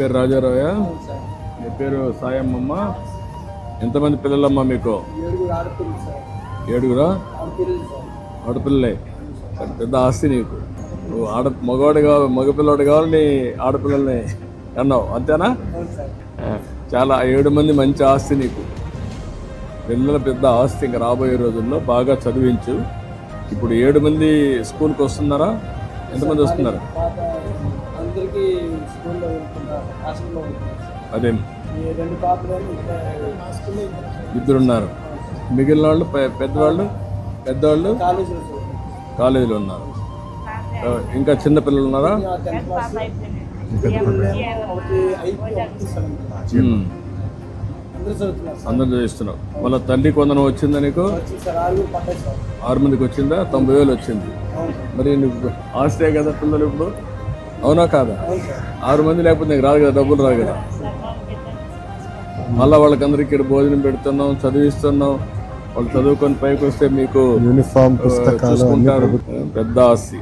పేరు రాజారావయ్య, అవును సార్. మీ పేరు సాయమ్మమ్మ. ఎంతమంది పిల్లలమ్మా మీకు? 7 ఆడపిల్లలు సార్. 7 ఆడపిల్లలు సార్. ఆడపిల్లలే. పెద్ద ఆస్తి నీకు. నువ్వు మగపిల్లవాడు కావాలి, నీ ఆడపిల్లల్ని అన్నావు అంతేనా? అవును సార్. చాలా 7 మంది మంచి ఆస్తి నీకు. పిల్లల పెద్ద ఆస్తి. ఇంకా రాబోయే రోజుల్లో బాగా చదివించు. ఇప్పుడు 7 మంది స్కూల్కి వస్తున్నారా? ఎంతమంది వస్తున్నారు? పాప అందరికీ స్కూల్లో వెళ్తున్నారు, హాస్టల్లో వెళ్తున్నారు సార్. అదే ఈ 2 పాపలు హాస్టల్లో వెళ్తున్నారు. 2 ఉన్నారు. మిగిలిన వాళ్ళు పెద్దవాళ్ళు కాలేజీలో చదువుతున్నారు. కాలేజీలో ఉన్నారు. ఇంకా చిన్న పిల్లలు ఉన్నారా? 10th class. ఒకటి 5th సార్. అందరూ చదువుతున్నారు సార్. అందరూ చదివిస్తున్నావు. వాళ్ళ తల్లి కొందరు వచ్చిందా నీకు? వచ్చింది సార్. 6 పడ్డాయి సార్. 6 మందికి వచ్చిందా? 90,000 వచ్చింది. అవును సార్. మరి నువ్వు ఆస్తే కదా పిల్లలు ఇప్పుడు, అవునా కాదా? అవును సార్. 6 మంది లేకపోతే నీకు రాదు కదా, డబ్బులు రాదు కదా. మళ్ళీ వాళ్ళకందరికీ ఇక్కడ భోజనం పెడుతున్నాం, చదివిస్తున్నాం. వాళ్ళు చదువుకొని పైకి వస్తే మీకు యూనిఫామ్, పుస్తకాలు చూసుకుంటారు. పెద్ద ఆస్తి.